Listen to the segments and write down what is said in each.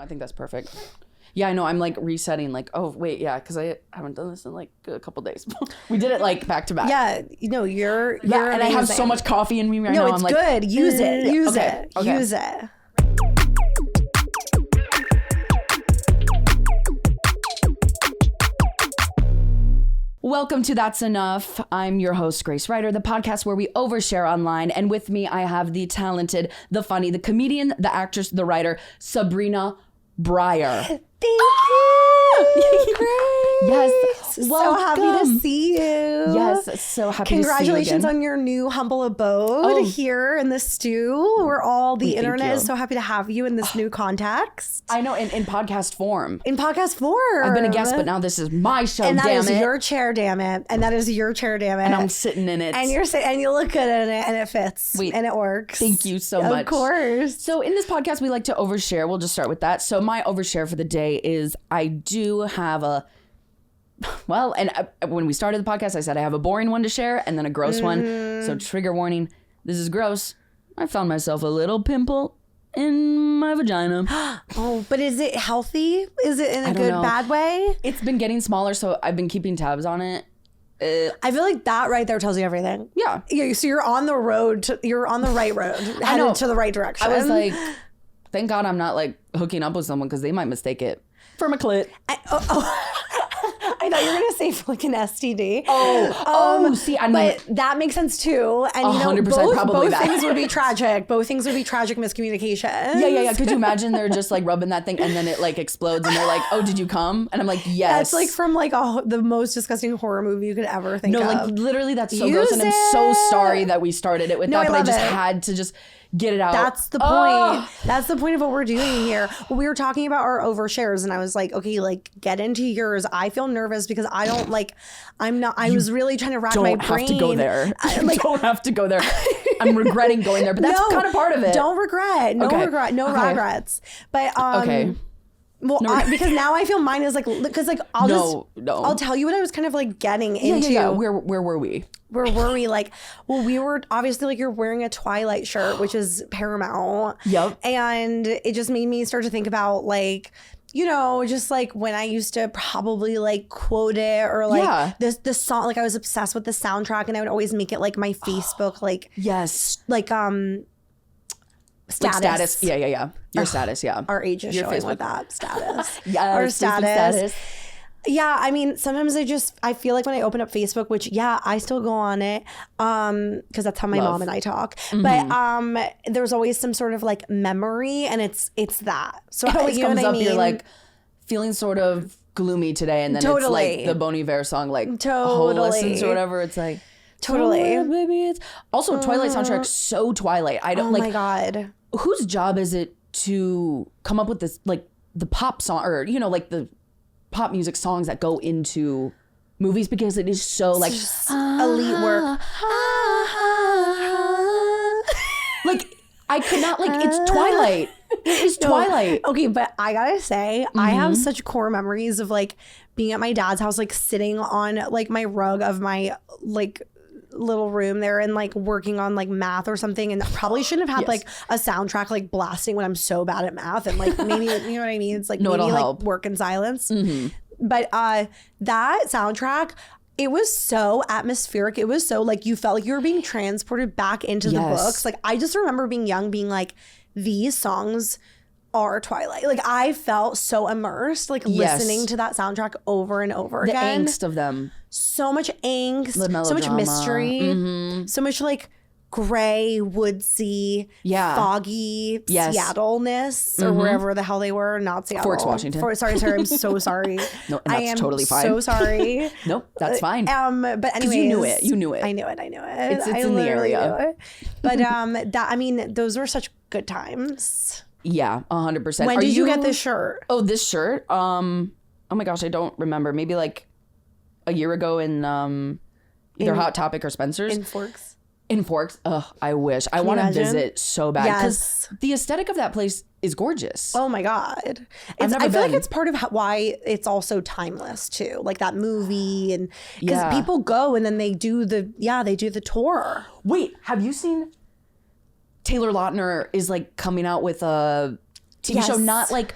I think that's perfect. Yeah, I know. I'm like resetting like, oh, wait, yeah, because I haven't done this in like a couple days. We did it like back to back. Yeah, you're and I have so much coffee in me right now. No, it's I'm good. Like, use it. Use okay. it. Use it. Welcome to That's Enough. I'm your host, Grace Ryder, the podcast where we overshare online. And with me, I have the talented, the funny, the comedian, the actress, the writer, Sabrina Brier. Thank you, Grace. Yes. So happy to see you. Yes, so happy to see you Congratulations again. on your new humble abode here in the stew, where all the internet is so happy to have you in this new context. I know, in podcast form. In podcast form. I've been a guest, but now this is my show, and that damn is it. your chair, damn it. And that is your chair, damn it. And I'm sitting in it. And you're sitting, and you look good in it, and it fits. Sweet. And it works. Thank you so much. Of course. So in this podcast, we like to overshare. We'll just start with that. So my overshare for the day is I do have when we started the podcast, I said I have a boring one to share and then a gross one. So trigger warning, this is gross. I found myself a little pimple in my vagina. Oh, but is it healthy? Is it in a good, bad way? It's been getting smaller, so I've been keeping tabs on it. I feel like that right there tells you everything. Yeah. So you're on the road. You're on the right road. Headed to the right direction. I was like, thank God I'm not like hooking up with someone because they might mistake it for my clit. I thought you were going to say for like an STD. See, I mean, but that makes sense too. And 100% both things would be tragic. Both things would be tragic miscommunication. Yeah. Could you imagine they're just like rubbing that thing and then it like explodes and they're like, oh, did you come? And I'm like, yes. That's like from like the most disgusting horror movie you could ever think of. No, like literally that's so gross. And I'm so sorry that we started it with that, but I just had to just get it out. That's the point. That's the point of what we're doing here. We were talking about our overshares and I was like, okay, like get into yours. I feel nervous because I don't like, I was really trying to rack my brain. Don't have to go there. Don't have to go there. I'm regretting going there, but that's kind of part of it. Don't regret. No regret. No regrets. But well, because now I feel mine is like, because like I'll tell you what I was kind of like getting into. Yeah. Where were we? Where were we? Like, well, we were obviously like you're wearing a Twilight shirt, which is paramount. Yep. And it just made me start to think about like, just like when I used to probably like quote it or like this song, like I was obsessed with the soundtrack and I would always make it like my Facebook, like, yes. Like, status. Like status. Yeah. Your status, yeah. Our age is your showing Facebook. With that status. Our status. Yeah, I mean, sometimes I feel like when I open up Facebook, which I still go on it, because that's how my mom and I talk. Mm-hmm. But there's always some sort of like memory, and it's that. So it always comes up. You're like feeling sort of gloomy today, and then it's like the Bon Iver song, like Lessons or whatever. It's like baby. It's also Twilight soundtrack. So Twilight. I don't like. Oh my God. Whose job is it to come up with this, like the pop song, or like the pop music songs that go into movies, because it is so like elite work. Like I could not, like, it's Twilight. It is Twilight. Okay, but I gotta say, I have such core memories of like being at my dad's house, like sitting on like my rug of my like little room there and like working on like math or something, and probably shouldn't have had like a soundtrack like blasting when I'm so bad at math, and like maybe you know what I mean, it's like maybe like help. Work in silence. But that soundtrack, it was so atmospheric. It was so like you felt like you were being transported back into the books. Like I just remember being young, being like, these songs are Twilight. Like I felt so immersed, like listening to that soundtrack over and over again. The angst of them. So much angst, so much mystery, so much like gray, woodsy, foggy Seattle-ness, or wherever the hell they were. Not Seattle. Forks, Washington. Sorry, I'm so sorry. No, and that's totally fine. So sorry. Nope, that's fine. But anyways, you knew it. I knew it. It's in the area. But those were such good times. Yeah, 100%. When did you get this shirt? Oh, this shirt? Oh my gosh, I don't remember. Maybe like a year ago in either Hot Topic or Spencer's. In Forks. Ugh, I wish. I want to visit so bad because the aesthetic of that place is gorgeous. Oh my God. I feel like it's part of why it's also timeless too. Like that movie, and because people go and then they do the tour. Wait, have you seen Taylor Lautner is like coming out with a TV show, not like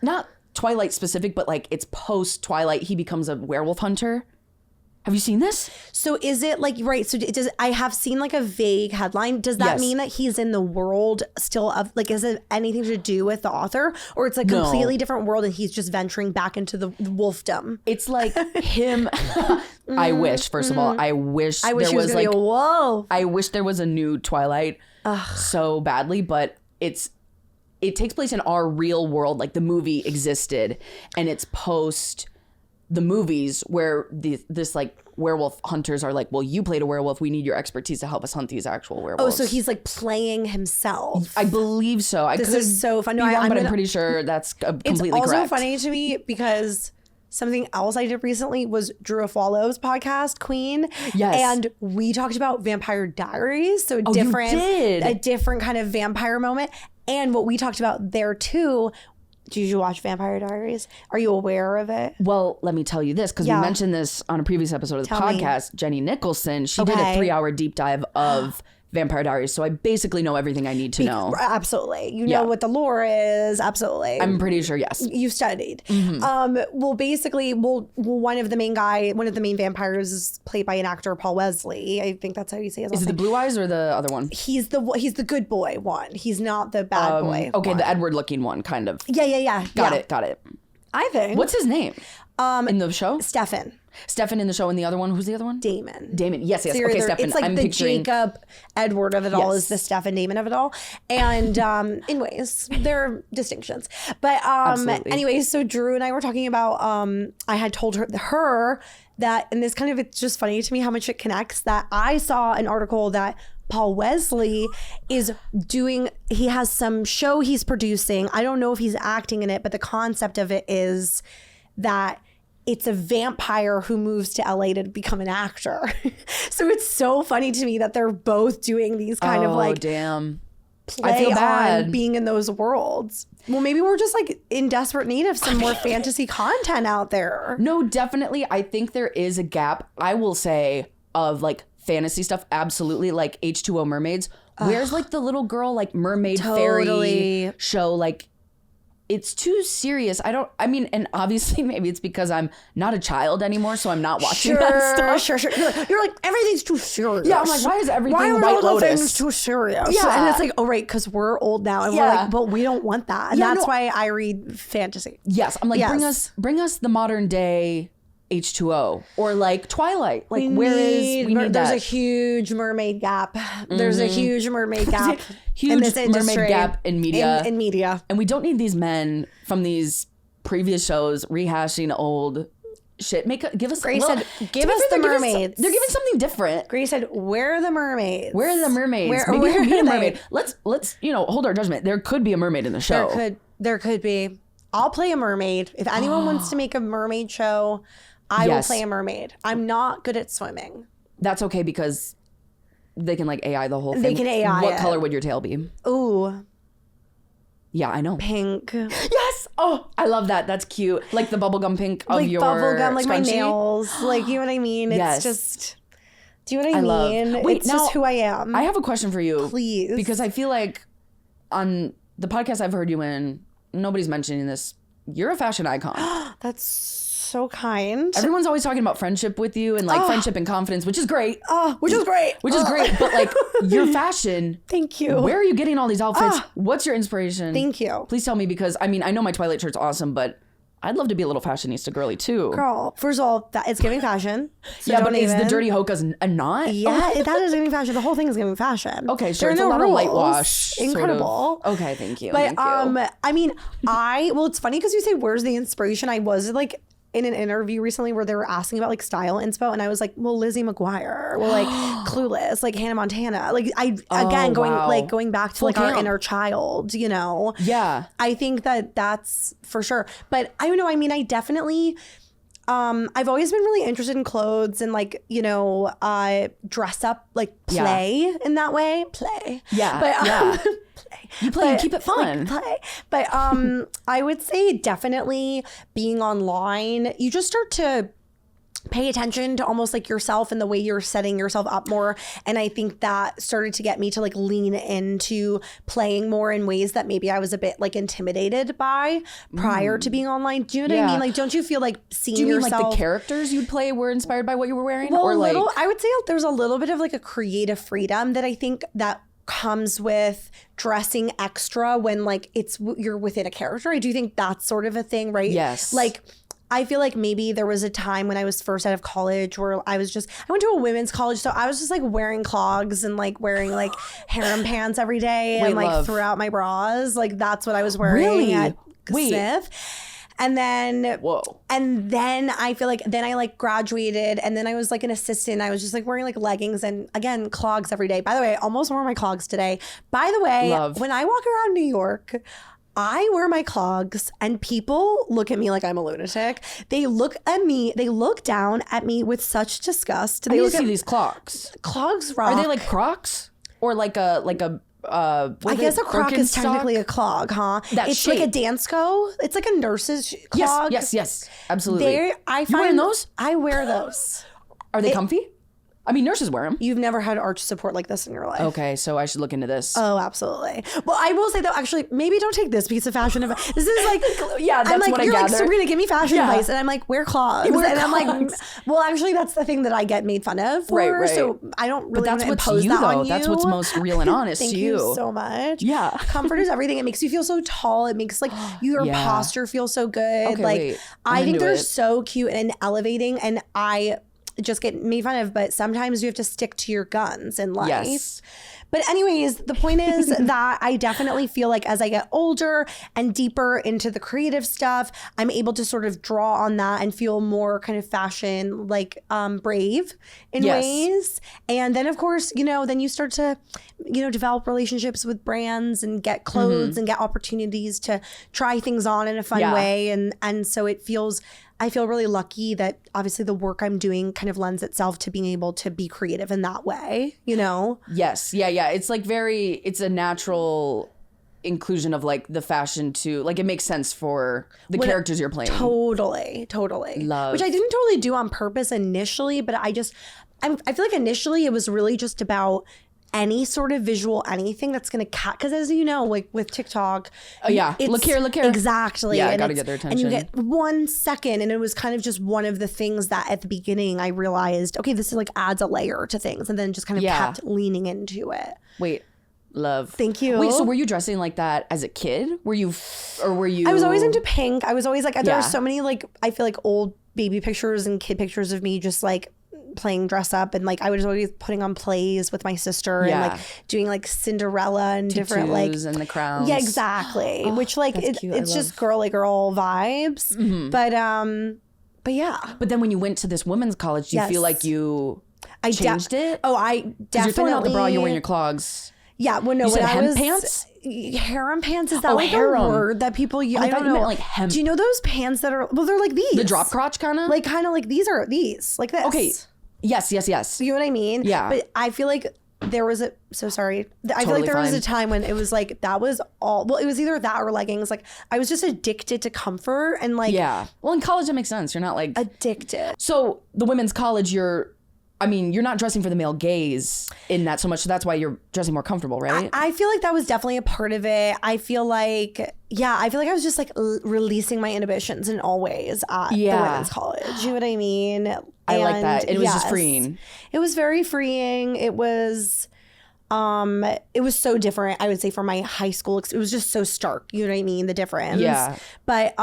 not Twilight specific, but like it's post Twilight. He becomes a werewolf hunter. Have you seen this? So is it like, right, so I have seen like a vague headline. Does that mean that he's in the world still of, like, is it anything to do with the author? Or it's a completely different world and he's just venturing back into the wolfdom? It's like him. I wish, first of all, I wish there was like, whoa. I wish there was a new Twilight so badly, but it takes place in our real world. Like the movie existed and it's post the movies where this like werewolf hunters are like, well, you played a werewolf. We need your expertise to help us hunt these actual werewolves. Oh, so he's like playing himself. I believe so. This is so fun. No, I'm pretty sure that's completely correct. It's also funny to me because something else I did recently was Drew Afwalo's podcast, Queen. Yes. And we talked about Vampire Diaries. So a different kind of vampire moment. And what we talked about there too. Did you watch Vampire Diaries? Are you aware of it? Well, let me tell you this, because we mentioned this on a previous episode of the podcast. Jenny Nicholson, she did a 3-hour deep dive of Vampire Diaries, so I basically know everything I need to know. Absolutely. You know what the lore is. Absolutely. I'm pretty sure, yes. You studied. Well, basically, one of the main vampires is played by an actor, Paul Wesley. I think that's how you say his last name. Is it the Blue Eyes or the other one? He's the good boy one. He's not the bad boy. Okay, one. the Edward looking one, kind of. Yeah. Got it. I think. What's his name? In the show? Stefan in the show, and the other one, who's the other one? Damon. Yes. So okay, Stefan. It's like I'm the picturing... Jacob Edward of it all is the Stefan Damon of it all. And anyways, there are distinctions. But anyways, so Drew and I were talking about, I had told her that, and this kind of, it's just funny to me how much it connects, that I saw an article that Paul Wesley is doing, he has some show he's producing. I don't know if he's acting in it, but the concept of it is that it's a vampire who moves to LA to become an actor. So it's so funny to me that they're both doing these kind of like play on being in those worlds. Well, maybe we're just like in desperate need of some more fantasy content out there. No, definitely. I think there is a gap, I will say, of like fantasy stuff. Absolutely. Like H2O Mermaids. Where's like the little girl, like mermaid fairy show? Like, it's too serious. And obviously maybe it's because I'm not a child anymore, so I'm not watching that stuff. Sure. You're like, everything's too serious. Yeah, I'm like, why is everything White Lotus? Why are all the things too serious? Yeah. And it's like, oh, right, because we're old now. And we're like, but we don't want that. And that's why I read fantasy. Yes. I'm like, bring us the modern day H2O or like Twilight. Like, there's a huge mermaid gap. There's a huge mermaid gap. Huge mermaid gap in media. In media. And we don't need these men from these previous shows rehashing old shit. Give us Grace said, give us the mermaids. They're giving something different. Grace said, where are the mermaids? Where are the mermaids? Maybe we need a mermaid. Let's hold our judgment. There could be a mermaid in the show. There could be. I'll play a mermaid. If anyone wants to make a mermaid show, I will play a mermaid. I'm not good at swimming. That's okay because they can like AI the whole thing. They can AI What color would your tail be? Ooh. Yeah, I know. Pink. Yes. Oh, I love that. That's cute. Like the bubblegum pink of your bubblegum, like scrunchie. my nails. Like, you know what I mean? It's just, do you know what I mean? It's just who I am. I have a question for you. Please. Because I feel like on the podcast I've heard you in, nobody's mentioning this. You're a fashion icon. That's so kind. Everyone's always talking about friendship with you and like friendship and confidence, which is great. Which is great. But like your fashion. Thank you. Where are you getting all these outfits? What's your inspiration? Thank you. Please tell me, because I mean, I know my Twilight shirt's awesome, but I'd love to be a little fashionista girly too. Girl, first of all, it's giving fashion. So but is the dirty hoka's a knot? Yeah, that is giving fashion. The whole thing is giving fashion. Okay, sure. It's a lot of light wash. Incredible. Sort of. Okay, thank you. But I mean, it's funny because you say where's the inspiration? I was like in an interview recently where they were asking about like style inspo, and I was like, well, Lizzie McGuire, well, like Clueless, like Hannah Montana, like going back to like our inner child, you know? Yeah, I think that's for sure. But I don't know. I mean, I definitely. I've always been really interested in clothes and like, you know, dress up, like play in that way. Play. Yeah. But play. You play, you keep it fun. Like, play. But I would say definitely being online, you just start to pay attention to almost like yourself and the way you're setting yourself up more. And I think that started to get me to like lean into playing more in ways that maybe I was a bit like intimidated by prior to being online. Do you know what I mean? Like, don't you feel like seeing yourself? Do you mean like the characters you'd play were inspired by what you were wearing? Well, or like I would say there's a little bit of like a creative freedom that I think that comes with dressing extra when like you're within a character. I do think that's sort of a thing, right? Yes. Like, I feel like maybe there was a time when I was first out of college where I went to a women's college. So I was just like wearing clogs and like wearing like harem pants every day and like throughout my bras. Like that's what I was wearing at Smith. And then, I feel like then I like graduated and then I was like an assistant. I was just like wearing like leggings and again, clogs every day. By the way, I almost wore my clogs today. By the way, when I walk around New York, I wear my clogs and people look at me like I'm a lunatic. They look at me, they look down at me with such disgust. They look at these clogs. Clogs rock. Are they like Crocs? Or like a I guess a Croc is technically a clog, huh? It's shape. Like a Dansko. It's like a nurse's clog. Yes, absolutely. You wearing those? I wear those. Are they comfy? I mean, nurses wear them. You've never had arch support like this in your life. Okay, so I should look into this. Oh, absolutely. Well, I will say though, actually, maybe don't take this piece of fashion advice. This is like, yeah, that's what I you're gather. like, Sabrina, give me fashion advice, and I'm like, wear clogs. I'm like, well, actually, that's the thing that I get made fun of for. Right. So I don't really want to impose that on you. That's what's most real and honest to you. Thank you so much. Yeah, comfort is everything. It makes you feel so tall. It makes like your posture feel so good. Okay, like I think they're so cute and elevating, and I just get made fun of, but sometimes you have to stick to your guns in life. Yes. But anyways, the point is that I definitely feel like as I get older and deeper into the creative stuff, I'm able to sort of draw on that and feel more kind of fashion, like brave in ways. And then of course, then you start to, develop relationships with brands and get clothes and get opportunities to try things on in a fun way. And so I feel really lucky that obviously the work I'm doing kind of lends itself to being able to be creative in that way, Yes. Yeah. It's like it's a natural inclusion of like the fashion to like, it makes sense for the characters you're playing. Totally. Love. Which I didn't totally do on purpose initially, but I feel like initially it was really just about any sort of visual anything that's going to because as you know, like with TikTok, look here exactly. I gotta get their attention, and you get 1 second, and it was kind of just one of the things that at the beginning I realized, okay, this is like adds a layer to things, and then just kind of kept leaning into it. Love. Thank you. Wait, so were you dressing like that as a kid? Were you I was always into pink. I was always like, there were so many like, I feel like old baby pictures and kid pictures of me just like playing dress up, and like I was always putting on plays with my sister and like doing like Cinderella and Tutus different like and the crowns. Yeah, exactly. Which like it's just girly girl vibes. But yeah. But then when you went to this women's college, do you feel like you changed it? Oh, I definitely. You're throwing out the bra, you're wearing your clogs. Yeah, well, no, you said when hem pants? Harem pants, is that like a word that people use? I don't know. Like hem. Do you know those pants that are, they're like these. The drop crotch kind of? Like these, like this. Okay. Yes. You know what I mean? Yeah. But I feel like there was I feel like there was a time when it was like, that was all, well, it was either that or leggings. Like I was just addicted to comfort and like. Yeah. Well, in college, that makes sense. You're not like. Addicted. So the women's college, you're not dressing for the male gaze in that so much. So that's why you're dressing more comfortable, right? I feel like that was definitely a part of it. I feel like I was just like releasing my inhibitions in all ways at the women's college. You know what I mean? I like that. It was just freeing. It was very freeing. It was so different, I would say, from my high school. It was just so stark. You know what I mean? The difference. Yeah. But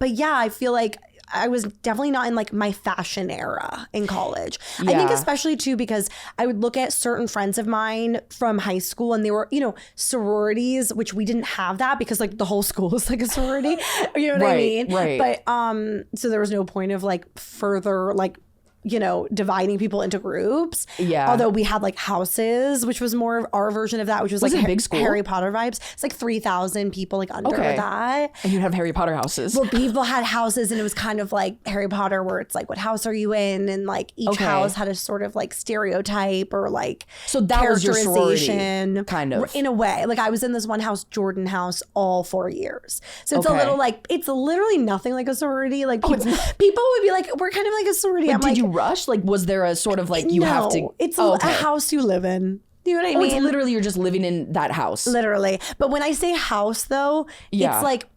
yeah, I feel like I was definitely not in like my fashion era in college. I think especially too because I would look at certain friends of mine from high school and they were, sororities, which we didn't have that because like the whole school is like a sorority. You know what I mean? Right. But so there was no point of like further like dividing people into groups. Yeah. Although we had like houses, which was more of our version of that, which was like it big school? Harry Potter vibes. It's like 3,000 people like under that. And you'd have Harry Potter houses. Well, people had houses and it was kind of like Harry Potter where it's like, what house are you in? And like each house had a sort of like stereotype or like so that was your sorority, kind of. In a way. Like I was in this one house, Jordan House, all 4 years. So it's a little like, it's literally nothing like a sorority. Like people would be like, we're kind of like a sorority. But I'm did like, you rush? Like, was there a sort of like you have to? It's a house you live in. You know what I mean? It's literally you're just living in that house. Literally. But when I say house, though, it's like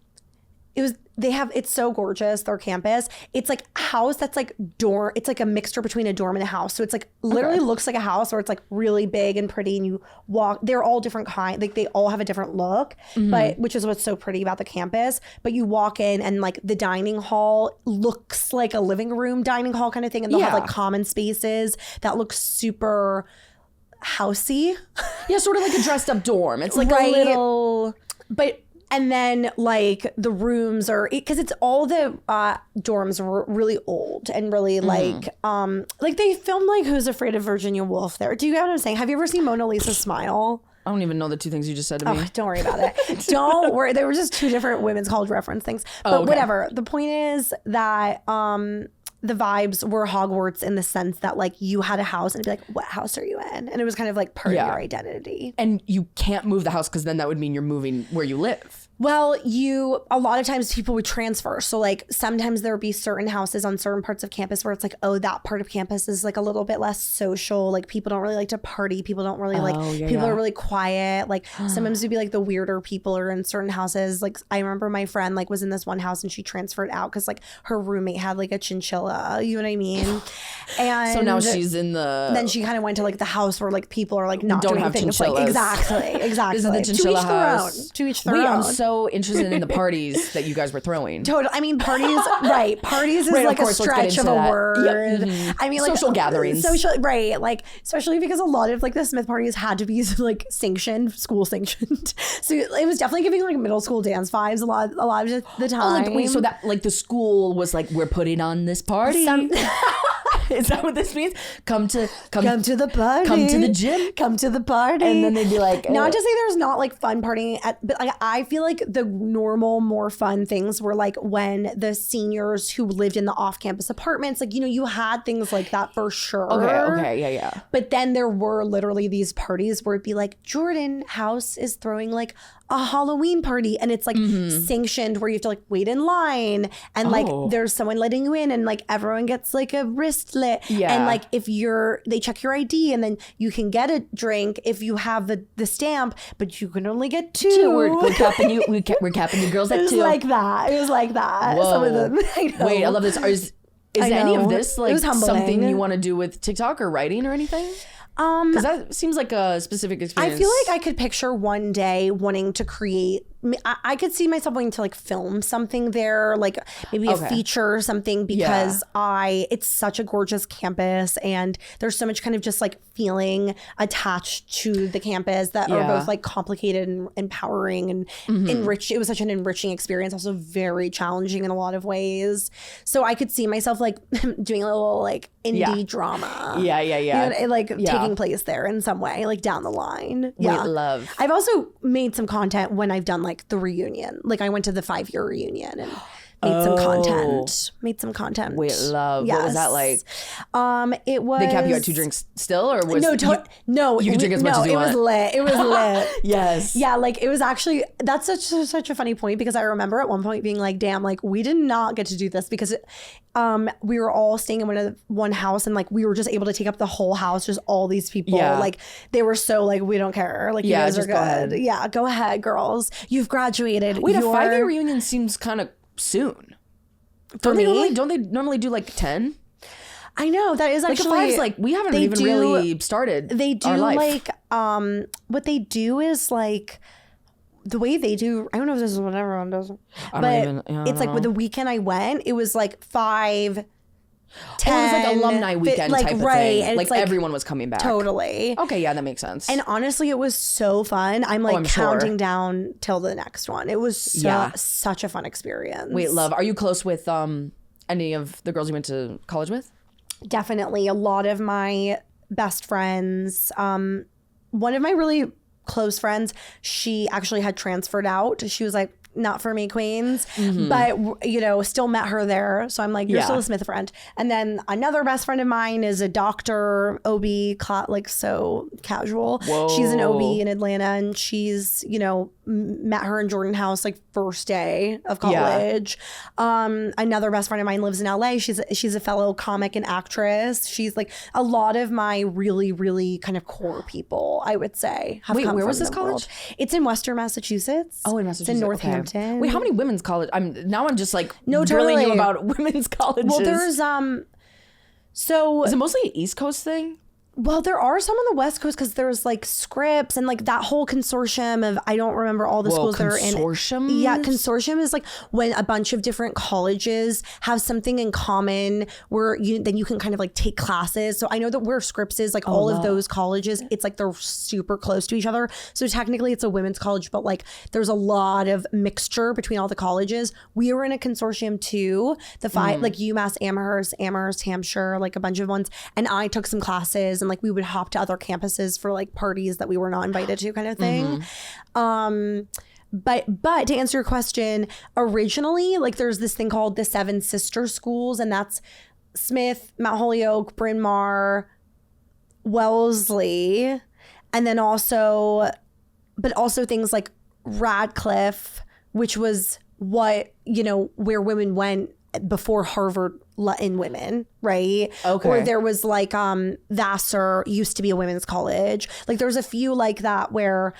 it's so gorgeous, their campus. It's like a house that's like dorm. It's like a mixture between a dorm and a house. So it's like literally looks like a house where it's like really big and pretty and you walk. They're all different kind. Like they all have a different look, but which is what's so pretty about the campus. But you walk in and like the dining hall looks like a living room dining hall kind of thing. And they'll have like common spaces that look super housey. Yeah, sort of like a dressed up dorm. It's like a little... But... And then like the rooms are, because it's all the dorms were really old and really like they filmed like Who's Afraid of Virginia Woolf there. Do you get what I'm saying? Have you ever seen Mona Lisa smile? I don't even know the two things you just said to me. Don't worry about it. Don't worry. They were just two different women's college reference things. But whatever. The point is that the vibes were Hogwarts in the sense that like you had a house and it'd be like, what house are you in? And it was kind of like part of your identity. And you can't move the house because then that would mean you're moving where you live. Well, a lot of times people would transfer. So like sometimes there would be certain houses on certain parts of campus where it's like, oh, that part of campus is like a little bit less social. Like people don't really like to party. People don't really people are really quiet. Like sometimes it'd be like the weirder people are in certain houses. Like I remember my friend like was in this one house and she transferred out because like her roommate had like a chinchilla. You know what I mean? And so now she's in the... Then she kind of went to like the house where like people are like not don't doing have things. Chinchillas. Like, exactly. This is the chinchilla house. To each their own. I'm so interested in the parties that you guys were throwing. Totally. I mean, parties, right. Parties is like a stretch of a word. Yep. I mean, like social gatherings. Right. Like, especially because a lot of like the Smith parties had to be like sanctioned, school sanctioned. So it was definitely giving like middle school dance vibes a lot of the time. Wait, so that like the school was like, we're putting on this party. Is that what this means? Come to the party. Come to the gym. Come to the party. And then they'd be like, not to say there's not like fun partying but like I feel like the normal, more fun things were like when the seniors who lived in the off-campus apartments, like, you had things like that for sure. Okay, yeah. But then there were literally these parties where it'd be like, Jordan House is throwing like a Halloween party and it's like sanctioned where you have to like wait in line and like there's someone letting you in and like everyone gets like a wristlet and like if they check your ID and then you can get a drink if you have the stamp, but you can only get two. We're capping you. We're capping you girls at 2. It was like that. Whoa. Some of them. Wait, I love this. Is any of this like something you want to do with TikTok or writing or anything? Because that seems like a specific experience. I feel like I could picture one day wanting to create. I could see myself wanting to like film something there, like maybe a feature or something, because it's such a gorgeous campus and there's so much kind of just like feeling attached to the campus that are both like complicated and empowering and enriched. It was such an enriching experience, also very challenging in a lot of ways. So I could see myself like doing a little like indie drama. Taking place there in some way, like down the line. Wait, love. I've also made some content when I've done like the reunion. Like I went to the 5-year reunion and made some content. Wait, love. Yes. What was that like? It was. They kept you at 2 drinks still, or was no? You could drink as much as you want. It was lit. It was lit. Yes. Yeah, like it was actually. That's such a funny point because I remember at one point being like, "Damn, like we did not get to do this because." We were all staying in one house and like we were just able to take up the whole house, just all these people. Like they were so like, we don't care. Like you guys are good. Yeah, go ahead, girls. You've graduated. Wait, a 5-year reunion seems kind of soon. Don't they normally do like 10? I know that is actually like a 5's like we haven't even really started. They do like what they do is like. The way they do, I don't know if this is what everyone does, it's like with the weekend I went, it was like 5, 10. It was like alumni weekend type of thing. Like everyone was coming back. Totally. Okay, yeah, that makes sense. And honestly, it was so fun. I'm like counting down till the next one. It was such a fun experience. Wait, love, are you close with any of the girls you went to college with? definitely a lot of my best friends, one of my really close friends, she actually had transferred out. She was like, not for me, queens. But, you know, still met her there. So I'm like, you're still a Smith friend. And then another best friend of mine is a doctor, OB, like so casual. Whoa. She's an OB in Atlanta, and she's, you know, met her in Jordan House like first day of college. Another best friend of mine lives in LA. She's a fellow comic and actress. She's like, a lot of my really, really kind of core people, I would say, have come where from was this the college? world. It's in Western Massachusetts. Oh, in Massachusetts. It's in Northampton. Wait, how many women's college? I'm just like No, drilling totally. you about women's colleges. Well, there's so is it mostly an East Coast thing? well, there are some on the West Coast because there's like Scripps and like that whole consortium of, I don't remember all the schools that are in. Consortium? Yeah, consortium is like when a bunch of different colleges have something in common where then you can kind of like take classes. So I know that where Scripps is, like all of those colleges, it's like they're super close to each other. So technically it's a women's college, but like there's a lot of mixture between all the colleges. We were in a consortium too, the five, like UMass, Amherst, Hampshire, like a bunch of ones. And I took some classes, and like we would hop to other campuses for like parties that we were not invited to, kind of thing. But to answer your question, originally, like there's this thing called the Seven Sister Schools, and that's Smith, Mount Holyoke, Bryn Mawr, Wellesley, and then also things like Radcliffe, which was what, you know, where women went before Harvard let in women, right? Okay. Or there was like Vassar used to be a women's college. Like there's a few like that where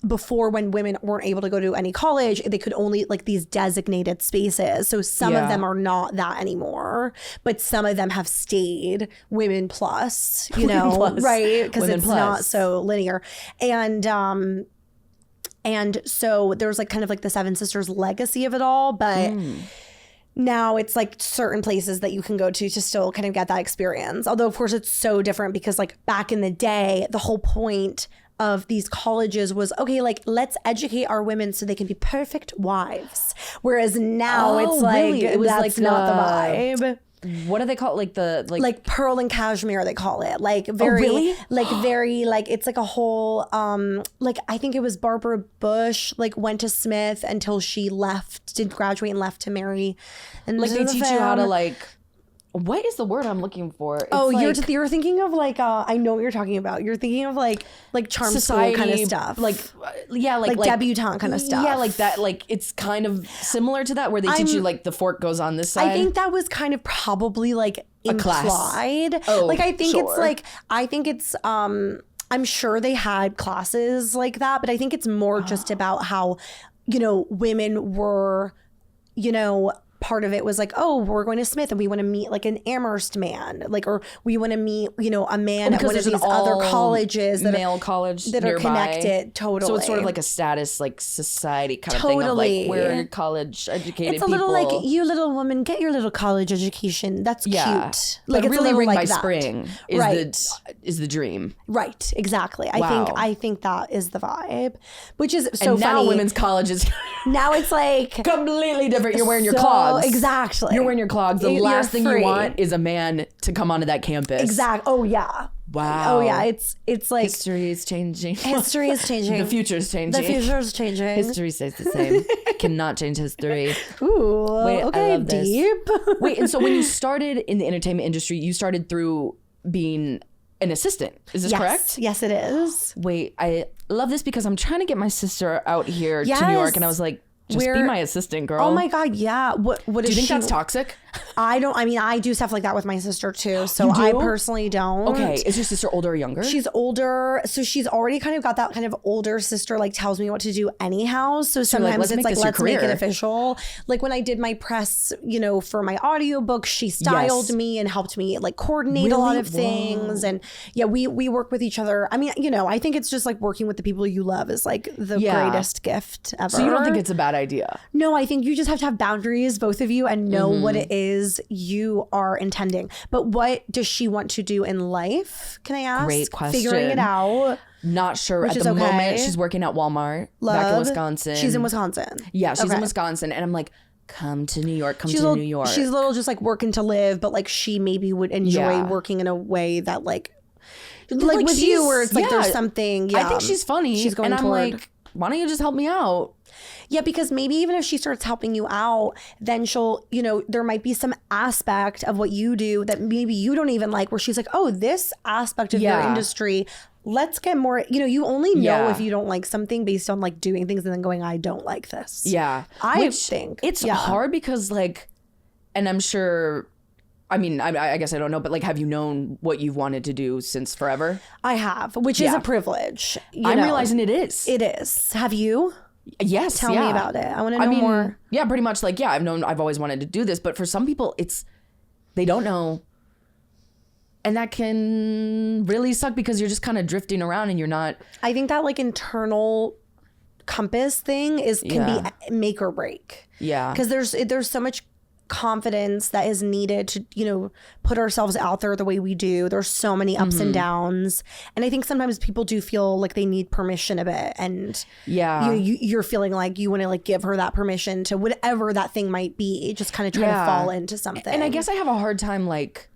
before, when women weren't able to go to any college, they could only like these designated spaces. So some of them are not that anymore, but some of them have stayed women plus, you know, right? Because it's not so linear. And so there's like kind of like the Seven Sisters legacy of it all, but now it's like certain places that you can go to still kind of get that experience. Although of course it's so different because like back in the day, the whole point of these colleges was, okay, like let's educate our women so they can be perfect wives. Whereas now it's like, really? It was that's like not the vibe. What do they call it? Like pearl and cashmere, they call it. Like very, really? like very, like it's like a whole, like I think it was Barbara Bush, like went to Smith until she left, did graduate and left to marry. And like they teach you how to like, what is the word I'm looking for? It's like, you're thinking of like, I know what you're talking about. You're thinking of like charm society school kind of stuff. Like debutante kind of stuff. Yeah, like that. Like it's kind of similar to that where they teach you like the fork goes on this side. I think that was kind of probably like implied. Oh, like I think it's I'm sure they had classes like that, but I think it's more just about how, you know, women were, you know, part of it was like, oh, we're going to Smith and we want to meet like an Amherst man, like, or we want to meet, you know, a man at one of these other colleges that male college that nearby. Are connected. Totally. So it's sort of like a status, like society kind of thing of like we're college educated. It's a little like, you little woman, get your little college education. That's cute. Like it's really a ring like by that. spring is the dream. Right. Exactly. Wow. I think that is the vibe, which is so and now funny. women's colleges now it's like completely different. You're wearing your clogs. Exactly. You're wearing your clogs. The last thing you want is a man to come onto that campus. Exactly. Oh yeah. Wow. Oh yeah. It's like history is changing. History is changing. The future is changing. The future is changing. History stays the same. Cannot change history. Ooh. Wait, okay. I love this. Deep. Wait, and so when you started in the entertainment industry, you started through being an assistant. Is this correct? Yes, it is. Wait, I love this because I'm trying to get my sister out here to New York, and I was like, just be my assistant, girl. Oh my God, yeah. What do you think that's toxic? I mean, I do stuff like that with my sister too. So I personally don't. Okay. Is your sister older or younger? She's older. So she's already kind of got that kind of older sister, like tells me what to do anyhow. So sometimes it's like, let's make it official. Like when I did my press, you know, for my audiobook, she styled me and helped me like coordinate a lot of things. And yeah, we work with each other. I mean, you know, I think it's just like working with the people you love is like the greatest gift ever. So you don't think it's a bad idea? No, I think you just have to have boundaries, both of you, and know what it is you are intending. But what does she want to do in life? Can I ask? Great question. Figuring it out. Not sure at the moment. She's working at Walmart back in Wisconsin. She's in Wisconsin. Yeah, she's in Wisconsin. And I'm like, come to New York, New York. She's a little just like working to live, but like she maybe would enjoy working in a way that like with you where it's like there's something. I think she's funny. She's going and toward. I'm like, why don't you just help me out? Yeah, because maybe even if she starts helping you out, then she'll, there might be some aspect of what you do that maybe you don't even like, where she's like, oh, this aspect of your industry, let's get more, you only know if you don't like something based on like doing things and then going, I don't like this. Yeah. I think. It's hard because like, and I'm sure, I mean, I guess I don't know, but like, have you known what you've wanted to do since forever? I have, which is a privilege. I'm realizing it is. It is. Have you? Yes. Tell me about it. I want to know more. Yeah, pretty much like, I've always wanted to do this, but for some people they don't know. And that can really suck because you're just kind of drifting around and you're not. I think that like internal compass thing can be make or break. Yeah. Because there's so much confidence that is needed to put ourselves out there the way we do. There's so many ups and downs, and I think sometimes people do feel like they need permission a bit, and you're feeling like you want to like give her that permission to whatever that thing might be, just kind of try to fall into something. And I guess I have a hard time like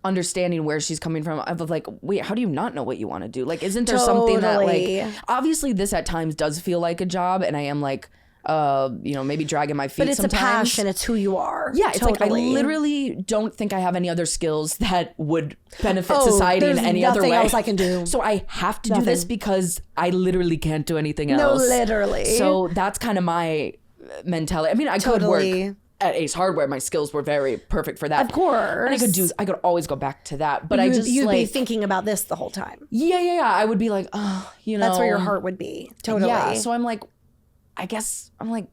understanding where she's coming from of like, wait, how do you not know what you want to do? Like, isn't there something that like, obviously this at times does feel like a job, and I am like maybe dragging my feet but it's sometimes. a passion. It's who you are. Yeah, it's like I literally don't think I have any other skills that would benefit society in any other way. Nothing else I can do. So I have to do this because I literally can't do anything else. No, literally. So that's kind of my mentality. I mean, I could work at Ace Hardware. My skills were very perfect for that. Of course. And I could always go back to that. But you'd be thinking about this the whole time. Yeah. I would be like, oh, That's where your heart would be. Totally. Yeah. So I'm like, I guess I'm like,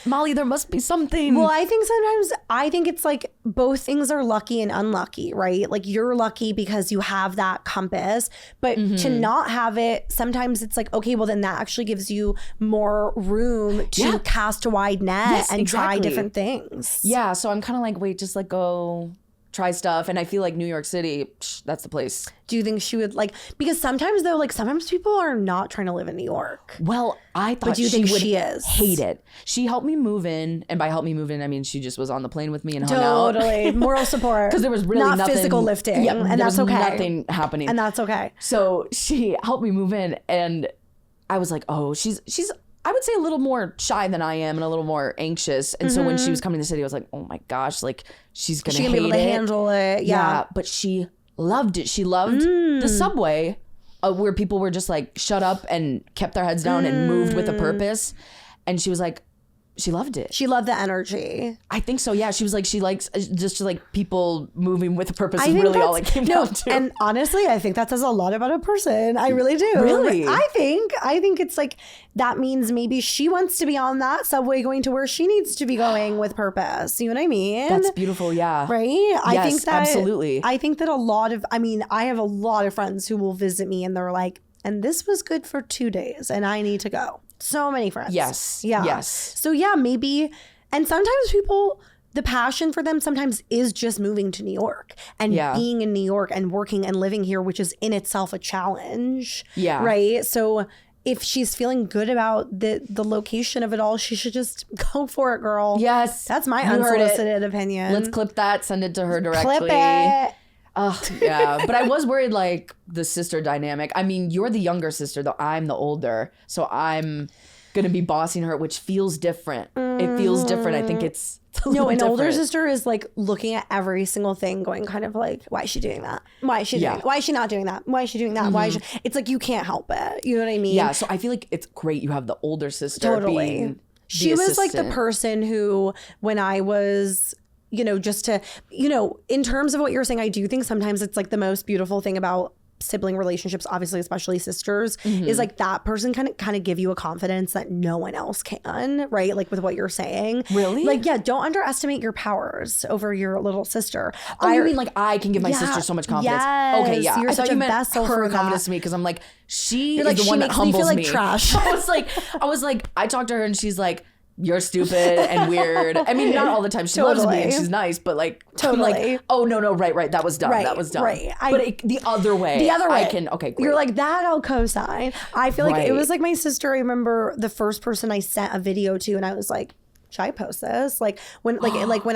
Molly, there must be something. Well, I think it's like both things are lucky and unlucky, right? Like you're lucky because you have that compass, but to not have it, sometimes it's like, okay, well then that actually gives you more room to cast a wide net and try different things. Yeah. So I'm kind of like, wait, just like go try stuff. And I feel like New York City, that's the place. Do you think she would like, because sometimes though, like sometimes people are not trying to live in New York. Well, I thought she would hate it. She helped me move in. And by help me move in, I mean, she just was on the plane with me and hung out. Totally. Moral support. Because there was really not nothing. Physical lifting. Yeah, and that's okay. Nothing happening. And that's okay. So she helped me move in. And I was like, oh, she's I would say a little more shy than I am and a little more anxious. And so when she was coming to the city, I was like, oh my gosh, like she's going to hate be able to handle it. Yeah. But she loved it. She loved the subway where people were just like shut up and kept their heads down and moved with a purpose. And she was like, she loved it. She loved the energy. I think so. Yeah. She was like, she likes just like people moving with a purpose is really all it came down to. And honestly, I think that says a lot about a person. I really do. Really? I think it's like, that means maybe she wants to be on that subway going to where she needs to be going with purpose. You know what I mean? That's beautiful. Yeah. Right? I think that absolutely. I think that I have a lot of friends who will visit me and they're like, and this was good for 2 days and I need to go. So many friends. Yes. Yeah. Yes. So yeah, maybe. And sometimes people, the passion for them sometimes is just moving to New York and being in New York and working and living here, which is in itself a challenge. Yeah. Right. So if she's feeling good about the location of it all, she should just go for it, girl. Yes. That's my unsolicited opinion. Let's clip that, send it to her directly. Clip it. Oh, yeah. But I was worried, like, the sister dynamic. I mean, you're the younger sister, though I'm the older. So I'm going to be bossing her, which feels different. It feels different. I think it's an older sister is, like, looking at every single thing going kind of like, why is she doing that? Why is she doing Why is she not doing that? Why is she doing that? Why is she... It's like, you can't help it. You know what I mean? Yeah. So I feel like it's great you have the older sister being She was, like, the person who, when I was... just to, in terms of what you're saying, I do think sometimes it's like the most beautiful thing about sibling relationships, obviously, especially sisters, is like that person kind of give you a confidence that no one else can, right? Like with what you're saying. Really? Like, yeah, don't underestimate your powers over your little sister. Oh, you mean like I can give my sister so much confidence? Yes, okay, yeah. You're I thought such you a meant vessel her for confidence that. to me because I'm like, she like, is the one that humbles me. She makes me feel like trash. I was like, I talked to her and she's like, you're stupid and weird. I mean, not all the time. She loves me and she's nice, but like, totally. I'm like, oh, no, right. That was dumb. That was dumb. Right. But the other way. I can, okay, great. You're like, that I'll co-sign. I feel like it was like my sister. I remember the first person I sent a video to and I was like, should I post this? Like when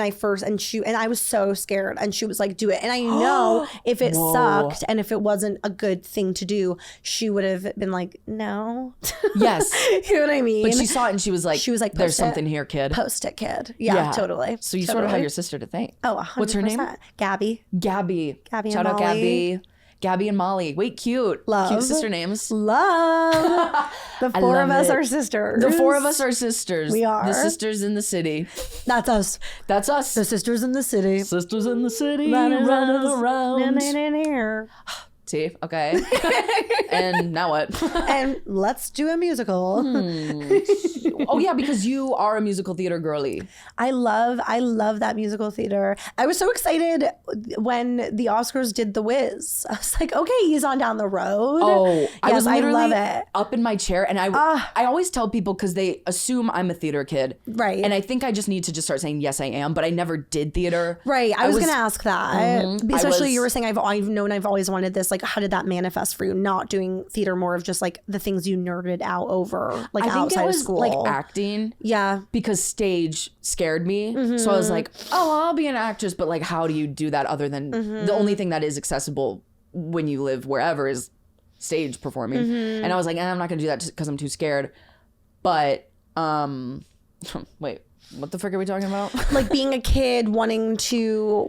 I first, and I was so scared, and she was like, do it. And I know if it sucked and if it wasn't a good thing to do, she would have been like, no. Yes. You know what I mean? But she saw it and she was like, there's something here, kid. Post it, kid. Yeah, totally. So you sort of have your sister to thank. Oh, 100%. What's her name? Gabby. Gabby. Shout out Gabby. Gabby and Molly. Wait, cute. Love. Cute sister names. Love. The four of us are sisters. The four of us are sisters. We are. The sisters in the city. That's us. That's us. The sisters in the city. Sisters in the city. Running around. See? Okay. And now what? And let's do a musical. Oh yeah, because you are a musical theater girly. I love that musical theater. I was so excited when the Oscars did The Wiz. I was like, okay, he's on down the road. Oh, I was literally love it. up in my chair, and I always tell people, because they assume I'm a theater kid. Right. And I think I just need to just start saying, yes, I am, but I never did theater. Right. I was going to ask that. Especially you were saying, I've always wanted this. Like, how did that manifest for you? Not doing theater, more of just like the things you nerded out over, like outside of school. Like acting. Yeah. Because stage scared me. So I was like, oh, I'll be an actress, but like, how do you do that other than the only thing that is accessible when you live wherever is stage performing. And I was like, I'm not gonna do that because I'm too scared. But wait, what the frick are we talking about? Like being a kid, wanting to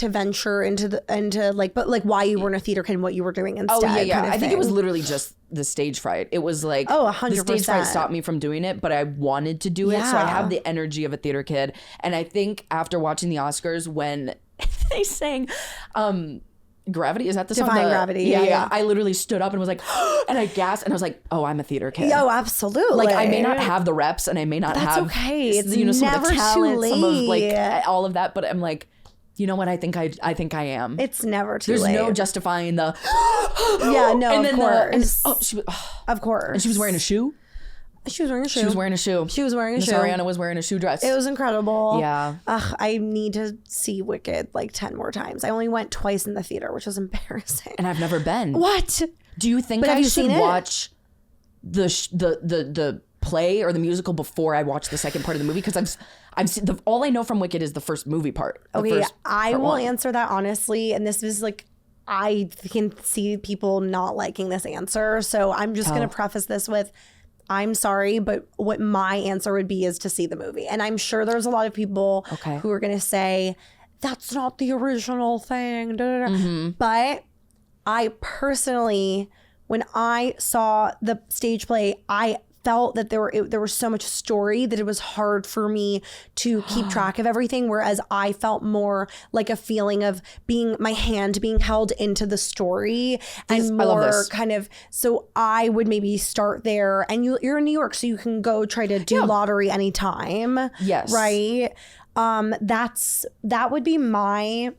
venture into like, but like why you weren't a theater kid and what you were doing instead. Oh yeah. Kind of I think it was literally just the stage fright. It was like, 100%. The stage fright stopped me from doing it, but I wanted to do it. So I have the energy of a theater kid. And I think after watching the Oscars, when they sang Gravity, is that the song? Divine Gravity. Yeah. I literally stood up and was like, and I gasped, and I was like, oh, I'm a theater kid. Oh, absolutely. Like, I may not have the reps, and I may not have okay. It's some never of the talent, too late. some of like all of that, but I'm like, you know what? I think I am. It's never too late. There's no justifying the yeah, no, and of course. Of course. And she was wearing a shoe. She was wearing a shoe. She was wearing a shoe. Miss Ariana was wearing a shoe dress. It was incredible. Yeah. I need to see Wicked like 10 more times. I only went twice in the theater, which was embarrassing. And I've never been. What? Do you think I should watch the play or the musical before I watch the second part of the movie? Because I've seen all I know from Wicked is the first movie part. Okay, I will answer that honestly, and this is like, I can see people not liking this answer, so I'm just going to preface this with, I'm sorry, but what my answer would be is to see the movie. And I'm sure there's a lot of people who are going to say, that's not the original thing. But I personally, when I saw the stage play, I felt that there was so much story that it was hard for me to keep track of everything, whereas I felt more like a feeling of my hand being held into the story and more kind of, so I would maybe start there, and you're in New York, so you can go try to do lottery anytime. Yes. Right? That would be my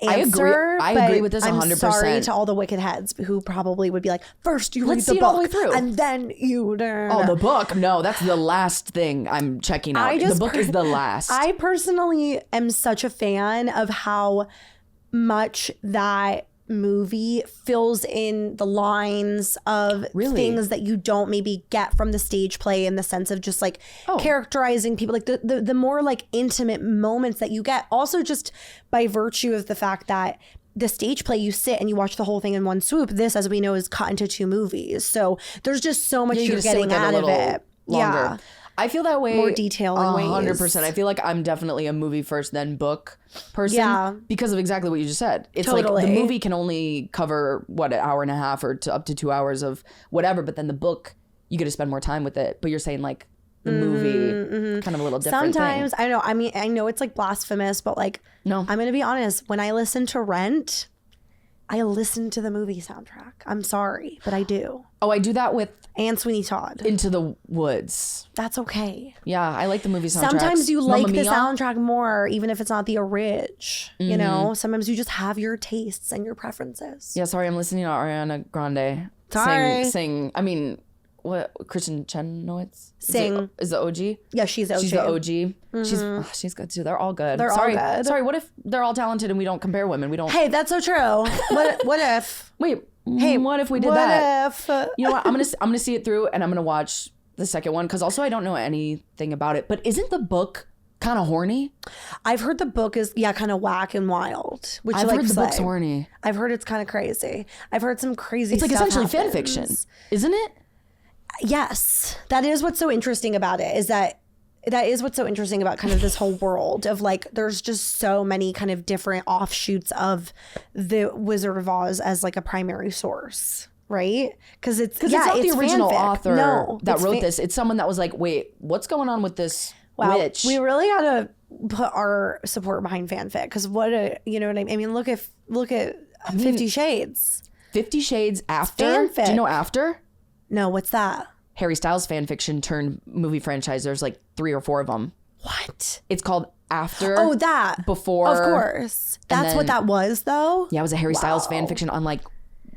answer, I agree with this 100%. I'm sorry to all the Wicked heads who probably would be like, first you read Let's the see book it all the way through. and then you the book? No, that's the last thing I'm checking out. The book is the last. I personally am such a fan of how much that movie fills in the lines of things that you don't maybe get from the stage play, in the sense of just like characterizing people, like the more like intimate moments that you get, also just by virtue of the fact that the stage play, you sit and you watch the whole thing in one swoop. This, as we know, is cut into 2 movies, so there's just so much you're getting out of it. Longer. Yeah, I feel that way. More detail in ways. 100%. I feel like I'm definitely a movie first then book person because of exactly what you just said. It's like the movie can only cover an hour and a half or up to 2 hours of whatever, but then the book, you get to spend more time with it. But you're saying like the movie kind of a little different sometimes thing. I know, I mean, I know it's like blasphemous, but like, no, I'm gonna be honest, when I listen to Rent, I listen to the movie soundtrack. I'm sorry, but I do. Oh, I do that with and Sweeney Todd. Into the Woods. That's okay. Yeah, I like the movie soundtracks. Sometimes you like the soundtrack more, even if it's not the orig. You know, sometimes you just have your tastes and your preferences. Yeah, sorry, I'm listening to Ariana Grande. Sorry. Sing. I mean, what? Kristen Chenoweth? Sing. Is the OG? Yeah, she's OG. She's the OG. She's good too. They're all good. They're all good. Sorry, what if they're all talented and we don't compare women? We don't. Hey, that's so true. What if? Wait. Hey, what if we did that? What if? You know what? I'm gonna see it through, and I'm gonna watch the second one because also I don't know anything about it. But isn't the book kind of horny? I've heard the book is kind of whack and wild. Which I've heard the book's horny. I've heard it's kind of crazy. I've heard some crazy. It's like stuff essentially happens. fan fiction, isn't it? Yes, that is what's so interesting about it. That is what's so interesting about kind of this whole world of like, there's just so many kind of different offshoots of the Wizard of Oz as like a primary source, right? Because it's not the original fanfic. author that wrote this. It's someone that was like, wait, what's going on with this witch? We really got to put our support behind fanfic because you know what I mean? Look at 50 Shades. 50 Shades After? Fanfic. Do you know After? No, what's that? Harry Styles fan fiction turned movie franchise. There's like 3 or 4 of them. What? It's called After. Oh, that. Before. Of course. That's what that was, though? Yeah, it was a Harry Styles fan fiction on like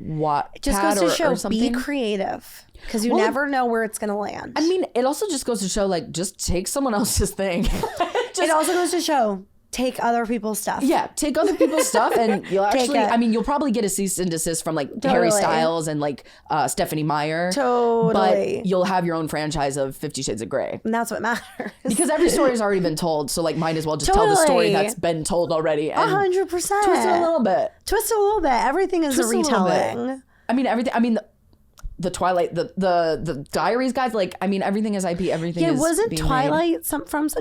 Wattpad it just goes to show, or something. be creative. Because you never know where it's going to land. I mean, it also just goes to show like, just take someone else's thing. It also goes to show, take other people's stuff. Yeah, take other people's stuff and you'll actually, I mean, you'll probably get a cease and desist from like Harry Styles and like Stephanie Meyer. Totally. But you'll have your own franchise of 50 Shades of Grey. And that's what matters. Because every story has already been told. So like, might as well just tell the story that's been told already. 100%. Twist it a little bit. Twist it a little bit. Everything is a retelling. I mean, everything. I mean, the Twilight, the Diaries guys, like, I mean, everything is IP. Everything is wasn't being Twilight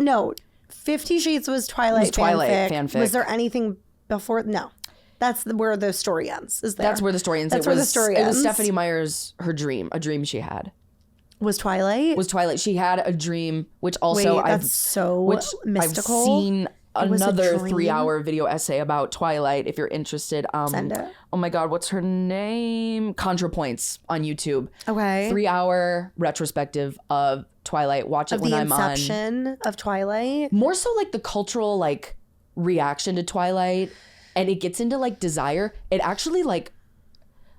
no, 50 Shades was Twilight fanfic. Was there anything before? No. That's where the story ends. That's where the story ends. It was Stephanie Meyer's, a dream she had. Was Twilight? She had a dream, which also mystical. I've seen another 3-hour video essay about Twilight if you're interested. Send it. Oh my God, what's her name? ContraPoints on YouTube. Okay. 3-hour retrospective of Twilight. Watch it when I'm on. The inception of Twilight. More so like the cultural like reaction to Twilight, and it gets into like desire. It actually like,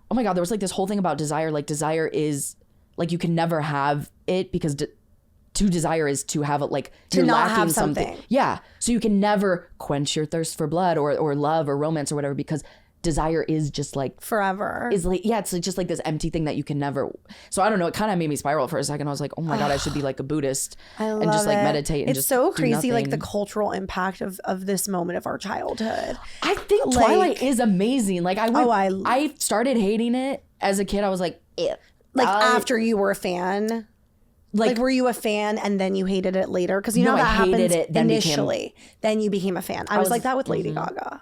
oh my God, there was like this whole thing about desire. Like desire is like you can never have it because to desire is to have it like to you're not lacking have something. Yeah, so you can never quench your thirst for blood or love or romance or whatever because desire is just like forever. Is like it's just like this empty thing that you can never. So I don't know. It kind of made me spiral for a second. I was like, oh my God, I should be like a Buddhist and just like meditate. And it's just so crazy, like the cultural impact of this moment of our childhood. I think Twilight is amazing. Like I started hating it as a kid. I was like, ew. Like after you were a fan. Like were you a fan and then you hated it later? Because you know that happens initially. Then you became a fan. I was like that with Lady Gaga.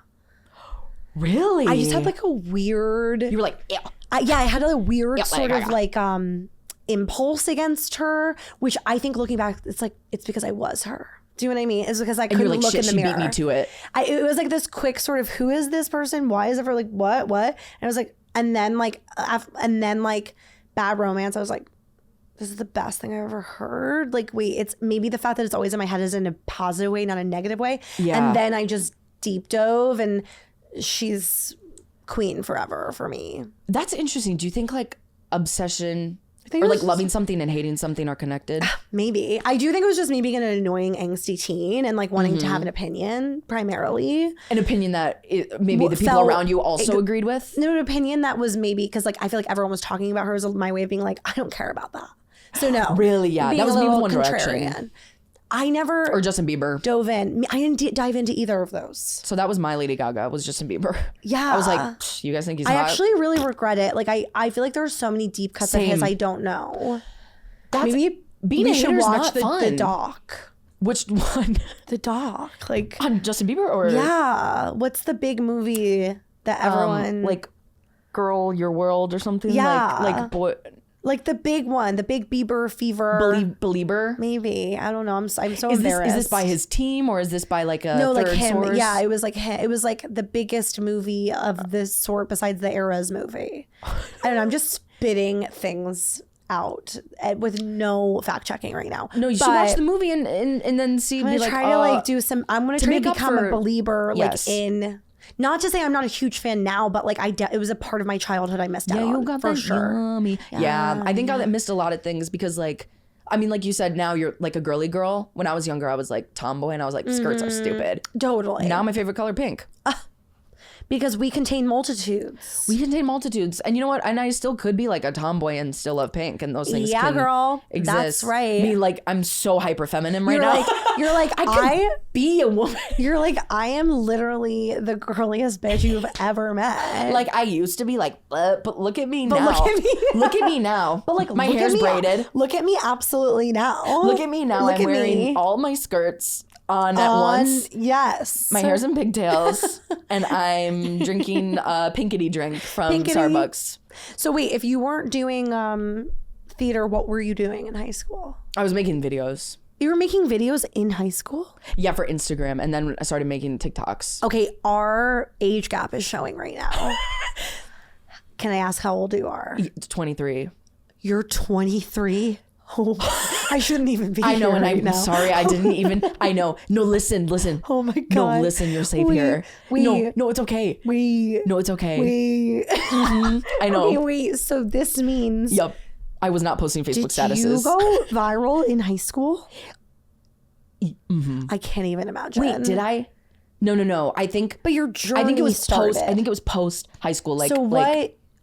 Really? I just had like a weird. You were like, ew. I had a weird sort of like impulse against her, which I think looking back, it's because I was her. Do you know what I mean? It's because I couldn't look in the mirror. She beat me to it. It was like this quick sort of, who is this person? Why is it for like what? And I was like, and then like Bad Romance. I was like, this is the best thing I've ever heard. Like, wait, it's maybe the fact that it's always in my head is in a positive way, not a negative way. Yeah. And then I just deep dove and she's queen forever for me. That's interesting. Do you think like obsession or like loving something and hating something are connected? Maybe. I do think it was just me being an annoying angsty teen and like wanting to have an opinion primarily. An opinion that maybe the people around you also agreed with? No, an opinion that was maybe because like I feel like everyone was talking about her as my way of being like, I don't care about that. So no. Really? Yeah. That was me with One Direction. I never or Justin Bieber dove in. I didn't dive into either of those. So that was my Lady Gaga. Was Justin Bieber. Yeah, I was like, you guys think he's hot? I actually really regret it. Like I feel like there's so many deep cuts of his I don't know. Maybe being a hater's watch not fun. The doc. Which one? The doc. Like on Justin Bieber or what's the big movie that everyone like Girl Your World or something? Yeah, like boy. Like the big one, the big Bieber fever. Belieber? Maybe. I don't know. I'm so embarrassed. Is this by his team or is this by like a like third him. source? Yeah, it was like him. It was like the biggest movie of this sort besides the Eras movie. I don't know. I'm just spitting things out with no fact checking right now. No, you should watch the movie and then see. I'm gonna try to like do some. I'm gonna try to become a believer like in. Not to say I'm not a huge fan now, but like it was a part of my childhood I missed out on. You got for that sure. Yummy. Yeah, I think I missed a lot of things because like, I mean, like you said, now you're like a girly girl. When I was younger, I was like tomboy and I was like, skirts are stupid. Totally. Now my favorite color, pink. Because we contain multitudes. We contain multitudes. And you know what? And I still could be like a tomboy and still love pink, and those things can girl. exist. That's right. Me, like, I'm so hyper feminine right now. You're like, I could be a woman. You're like, I am literally the girliest bitch you've ever met. Like, I used to be like, but look at me now. Look at me now. But like, my hair's braided. Look at me absolutely now. Look at me now. I'm wearing all my skirts on at once. Yes. My hair's in pigtails, and I'm drinking a pinkety drink from Starbucks. So wait, if you weren't doing theater, what were you doing in high school? I was making videos. You were making videos in high school? Yeah, for Instagram, and then I started making TikToks. Okay, our age gap is showing right now. Can I ask how old you are? 23. You're 23? Oh, I shouldn't even be I know, here and right I'm now. sorry. I didn't even. I know. No, listen. Oh my God. No, listen. You're safe here. No, it's okay. No, it's okay. I know. Okay, wait. So this means. Yep. I was not posting Facebook statuses. Did you go viral in high school? I can't even imagine. Wait, did I? No. I think. But your journey I think it was started. post. I think it was post high school. Like, so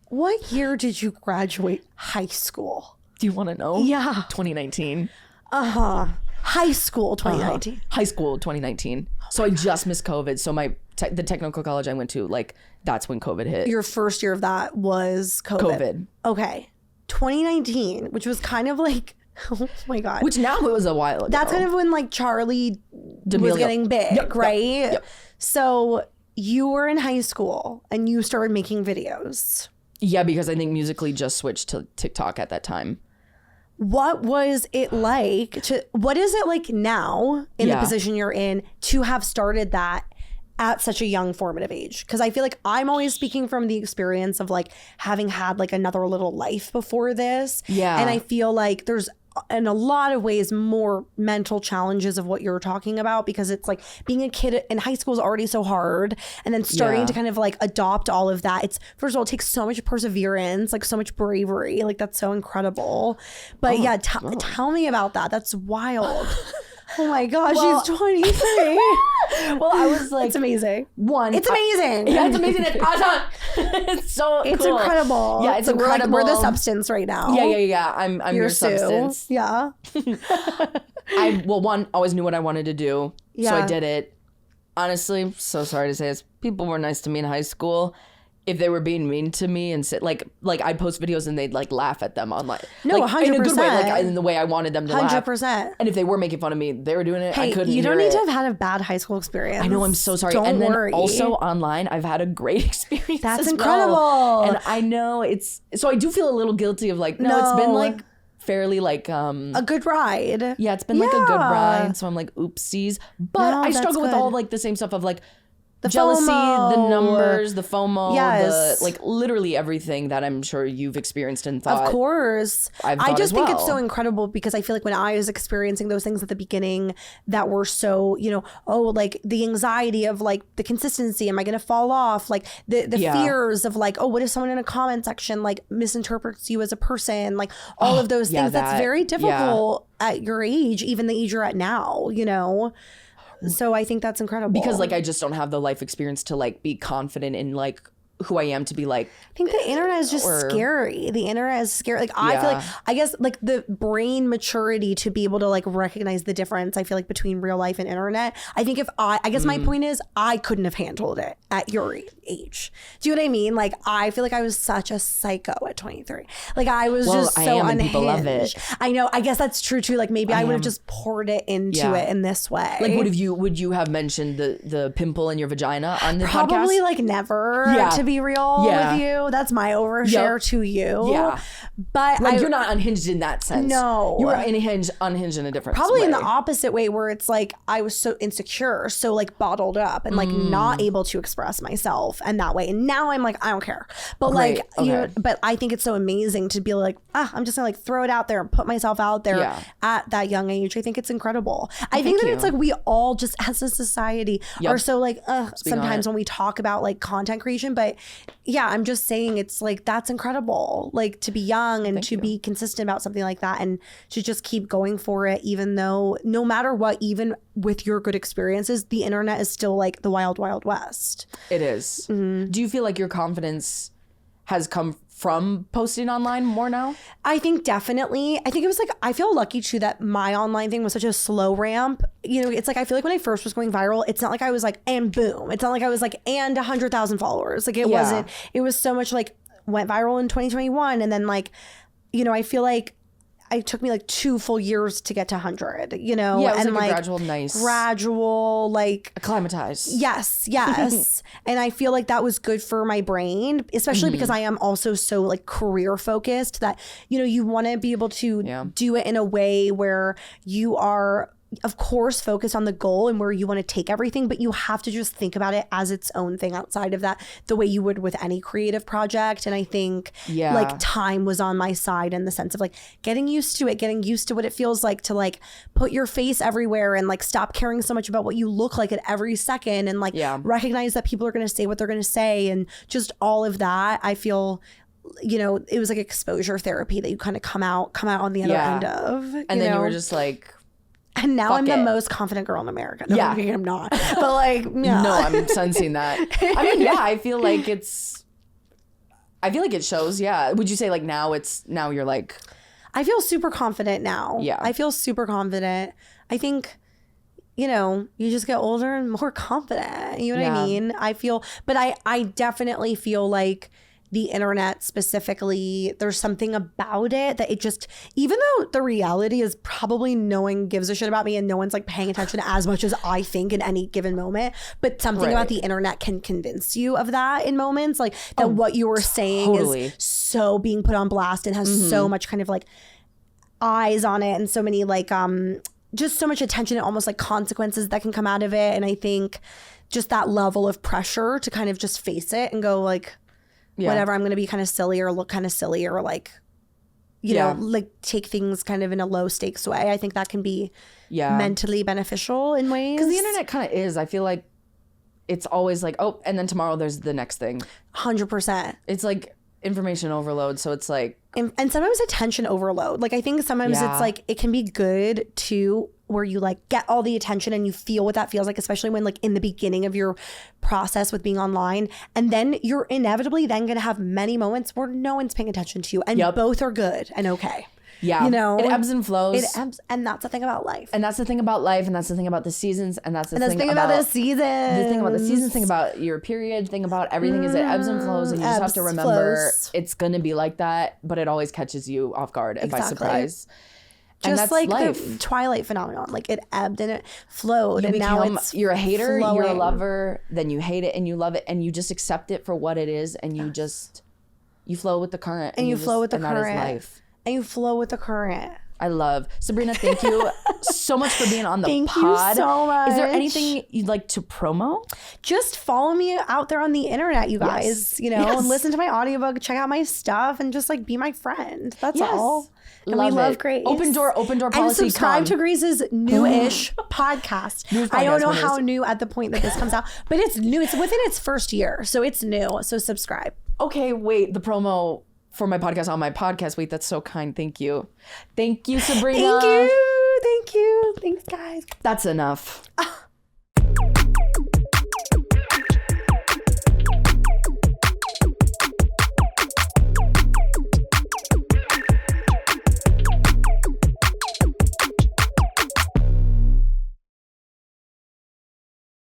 what year did you graduate high school? Do you want to know? Yeah. 2019. High school 2019. High school 2019. So I just missed COVID. So the technical college I went to, like, that's when COVID hit. Your first year of that was COVID. Okay. 2019, which was kind of like, oh my God. Which now it was a while ago. That's kind of when like Charlie was getting big, right? Yep. So you were in high school and you started making videos. Yeah, because I think Musical.ly just switched to TikTok at that time. What was it like what is it like now in the position you're in to have started that at such a young formative age? Because I feel like I'm always speaking from the experience of like having had like another little life before this. Yeah. And I feel like there's in a lot of ways more mental challenges of what you're talking about, because it's like being a kid in high school is already so hard, and then starting to kind of like adopt all of that. It's, first of all, it takes so much perseverance, like so much bravery, like that's so incredible. But tell me about that. That's wild. Oh my gosh, she's 23. Well, I was like, it's amazing. It's amazing. It's amazing. It's awesome. It's cool. Incredible. Yeah, it's incredible. We're the substance right now. Yeah. I'm your substance. Yeah. I always knew what I wanted to do, so I did it. Honestly, so sorry to say this, people were nice to me in high school. If they were being mean to me and sit like I'd post videos and they'd like laugh at them online. No, like, 100%. In a good way, like in the way I wanted them to 100%. laugh. And if they were making fun of me, they were doing it. Hey, I couldn't. You don't need to have had a bad high school experience. I know. I'm so sorry. Don't then worry. Also online, I've had a great experience. That's as incredible. Well. And I know so I do feel a little guilty of like, no, it's been like fairly like a good ride. Yeah, it's been like a good ride. So I'm like, oopsies. But I struggle with all like the same stuff of like the jealousy, FOMO. the numbers, the FOMO, yes. the like literally everything that I'm sure you've experienced and thought. Of course. I just think it's so incredible, because I feel like when I was experiencing those things at the beginning that were so, like the anxiety of like the consistency, am I going to fall off? Like the fears of like, oh, what if someone in a comment section like misinterprets you as a person? Like all of those things. That's very difficult at your age, even the age you're at now, So I think that's incredible. Because like I just don't have the life experience to like be confident in like who I am to be like. I think the internet is just scary. The internet is scary. Like I feel like, I guess like the brain maturity to be able to like recognize the difference, I feel like, between real life and internet. I think if I guess my point is I couldn't have handled it at your age. Do you know what I mean? Like I feel like I was such a psycho at 23. Like I was just so unhinged. People love it. I know. I guess that's true too. Like maybe I would have just poured it into it in this way. Like would you have mentioned the pimple in your vagina on the podcast? Probably like never, to be real with you. That's my overshare to you. Yeah. But like you're not unhinged in that sense. No. You were unhinged in a different Probably way. in the opposite way, where it's like I was so insecure, so like bottled up and like not able to express myself and that way. And now I'm like, I don't care. But but I think it's so amazing to be like, I'm just gonna like throw it out there and put myself out there at that young age. I think it's incredible. I think that it's like we all just as a society are so like sometimes when we talk about like content creation, but But yeah, I'm just saying it's like, that's incredible. Like to be young and to be consistent about something like that and to just keep going for it, even though no matter what, even with your good experiences, the internet is still like the wild, wild west. It is. Mm-hmm. Do you feel like your confidence has come from posting online more now? I think definitely. I think it was like, I feel lucky too that my online thing was such a slow ramp. You know, it's like, I feel like when I first was going viral, it's not like I was like, and boom. It's not like I was like, and 100,000 followers. Like it wasn't, it was so much like went viral in 2021. And then like, you know, I feel like it took me like 2 full years to get to 100, you know? Yeah, it was and like like gradual, like acclimatized. Yes. And I feel like that was good for my brain, especially because I am also so like career focused that, you know, you want to be able to do it in a way where you are, of course, focused on the goal and where you want to take everything, but you have to just think about it as its own thing outside of that, the way you would with any creative project. And I think like time was on my side in the sense of like getting used to it, getting used to what it feels like to like put your face everywhere and like stop caring so much about what you look like at every second and like recognize that people are going to say what they're going to say and just all of that. I feel, you know, it was like exposure therapy that you kind of come out on the other end of. And then you were just like, and now I'm the most confident girl in America. No, I'm not. But like, no, I'm sensing that. I mean, I feel like it shows. Yeah. Would you say like now you're like, I feel super confident now. Yeah. I feel super confident. I think, you know, you just get older and more confident. You know what I mean? But I definitely feel like the internet specifically, there's something about it that it just, even though the reality is probably no one gives a shit about me and no one's like paying attention as much as I think in any given moment, but something about the internet can convince you of that in moments, like that what you were saying is so being put on blast and has so much kind of like eyes on it and so many like just so much attention and almost like consequences that can come out of it. And I think just that level of pressure to kind of just face it and go like, whatever, I'm going to be kind of silly or look kind of silly or like, you know, like take things kind of in a low stakes way. I think that can be mentally beneficial in ways. Because the internet kind of is. I feel like it's always like, oh, and then tomorrow there's the next thing. 100%. It's like information overload. So it's like. And sometimes attention overload. Like I think sometimes it's like, it can be good too, where you like get all the attention and you feel what that feels like, especially when like in the beginning of your process with being online. And then you're inevitably then going to have many moments where no one's paying attention to you and both are good and okay. Yeah. You know, it ebbs and flows. It ebbs. And that's the thing about life. And that's the thing about life. And that's the thing about the seasons. And that's the thing about the seasons. The thing about the seasons, thing about your period, thing about everything is it ebbs and flows. And you just have to remember it's going to be like that, but it always catches you off guard and by surprise. And just like life. The Twilight phenomenon, like it ebbed and it flowed, and now you're a hater, flowing. You're a lover, then you hate it and you love it, and you just accept it for what it is, and you flow with the current, and you flow with the current, that is life. And you flow with the current. I love Sabrina. Thank you so much for being on the thank pod. Thank you so much. Is there anything you'd like to promo? Just follow me out there on the internet, you guys. You know, and listen to my audiobook, check out my stuff, and just like be my friend. That's all. And we love Grace. Open door policy. And subscribe to Grace's new-ish podcast. I don't know how new at the point that this comes out, but it's new. It's within its first year, so it's new. So subscribe. Okay, wait. The promo for my podcast on my podcast. Wait, that's so kind. Thank you. Thank you, Sabrina. Thank you. Thanks, guys. That's enough.